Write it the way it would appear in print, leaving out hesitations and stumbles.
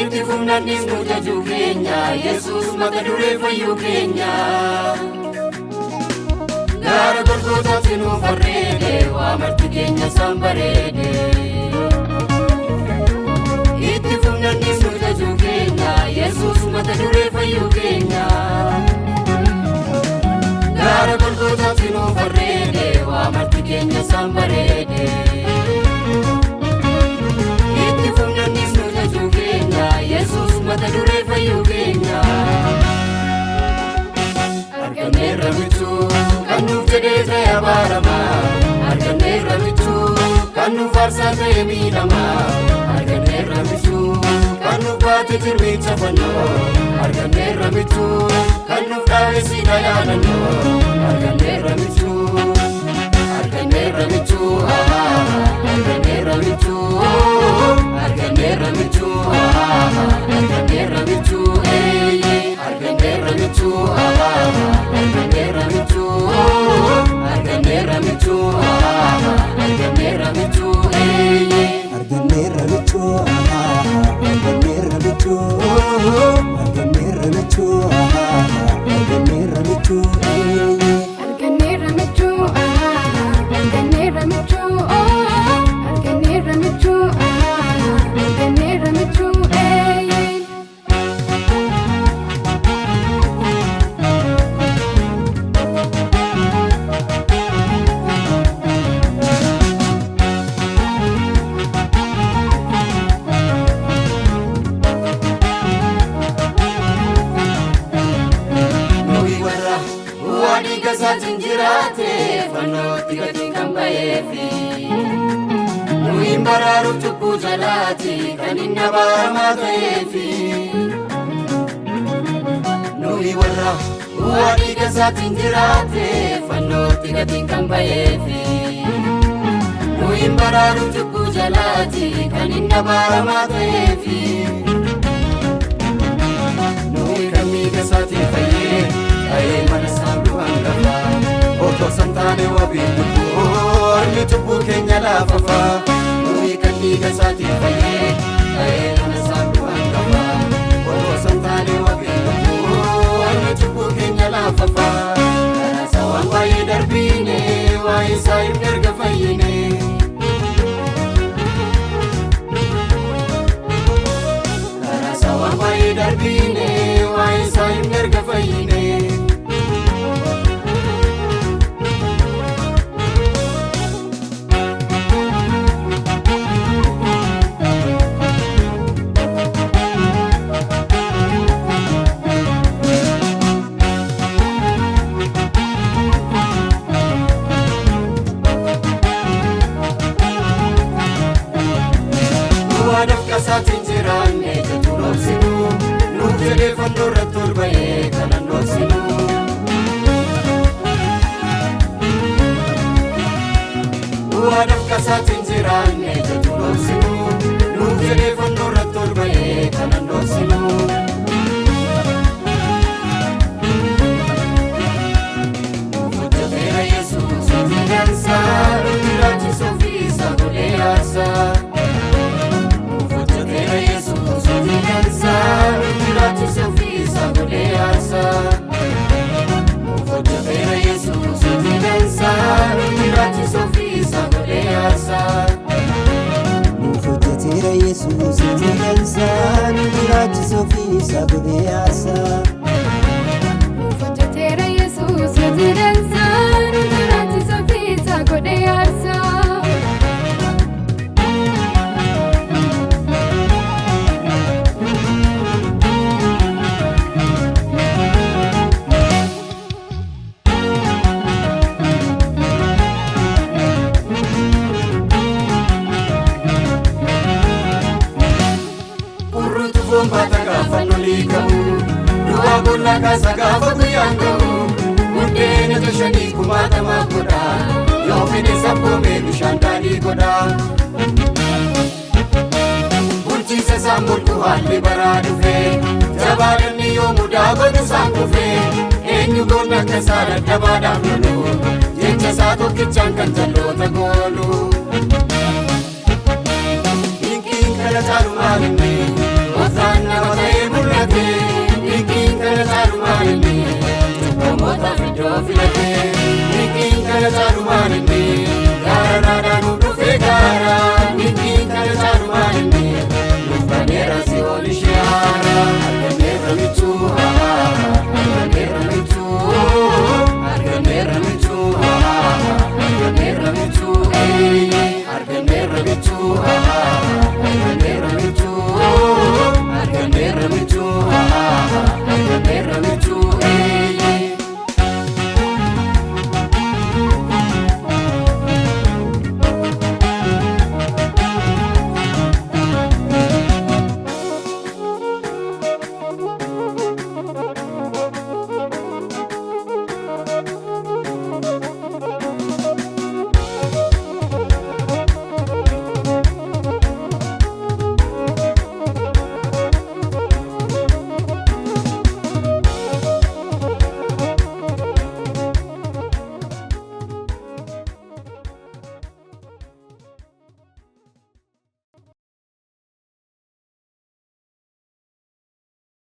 itti fufnannis nu jajuu keenya Yesuus mata duree fayyuu keenya Gara Golgootaatti nu farreede waa marti keenya isaan bareede itti fufnannis nu jajuu keenya Yesuus mata duree fayyuu keenya Gara Golgootaatti nu farreede waa marti keenya isaan bareede itti fufnannis nu jajuu keenya Yesuus mata duree fayyuu keenya Arganneerra michuu kan nuuf jedhee ta'e abaaramaa Arganneerra michuu kan nuuf aarsaa ta'e miidhamaa Arganneerra michuu kan nuuf baate jirmicha fannoo Arganneerra michuu kan nuuf dhaabe siidha yaadannoo Arganneerra michuu Arganneerra michuu Arganneerra michuu Arganneerra michuu Arganneerra michuu Arganneerra michuu Arganneerra michuu Arganneerra michuu Arganneerra michuu Arganneerra michuu Arganneerra michuu Arganneerra michuu Arganneerra michuu Arganneerra michuu Arganneerra michuu Arganneerra michuu Arganneerra michuu Saatiin jiraate fannootti gatiin kan ba'eefi nuyin baraaruuf cubbuu jalaati kan inni abaaramaa ta'eefi nuyi warra bu'aa dhiiga saatiin jiraate fannootti gatiin kan ba'eefi nuyin baraaruuf cubbuu jalaati kan inni abaaramaa ta'eefi nuyi kan miiga saatiin fayyee ta'ee mana saamduu hangafa Otoo santaane wabii lubbuu ormi cubbuu keenya laafafa nuyi kan dhiiga isaatiin fayyee ta'ee mana saamduu hangafa Otoo santaane wabii lubbuu ormi cubbuu keenya laafafa Karaa isaa waan baay'ee darbiine waa'ee isaa himne erga fayyine Karaa isaa waan baay'ee darbiine waa'ee isaa himne erga fayyine Saatiin jiraanne jechuun obsinu nuuf jedhee fannoo irratti ol ba'ee kanan obsinu Bu'aadhaaf kasaatiin jiraanne jechuun obsinu nuuf jedhee fannoo irratti ol ba'ee kanan obsinu Nuuf hojjeteera Yesuus hojii dansaa jiraachisa ofiisaa godhee aarsaa Jiraachisa ofiisaa godhee aarsaa Nuuf hojjeteera Yesuus hojii dansaa jiraachisa ofiisaa godhee aarsaa Nuuf hojjeteera Yesuus hojii dansaa jiraachisa ofiisaa godhee aarsaa Nuuf hojjeteera Yesuus hojii dansaa jiraachisa ofiisaa godhee aarsaa Bata gaafa lolii qabu du'a bollaa kaasa gaafa guyyaan ga'u buddeena jashanii kumaatamaaf godha yoo fedhe sabboomee bishaan daadhii godha bulchiisa isaan bulchu haalli baraa dhufe jabaalanni yoo mudaa godhu isaan dhufe eenyu goonna akka isaa daddabaadhaaf lolu jecha isaa tokkichaan kan jalloota goolu hinkiin kana caalu maalinni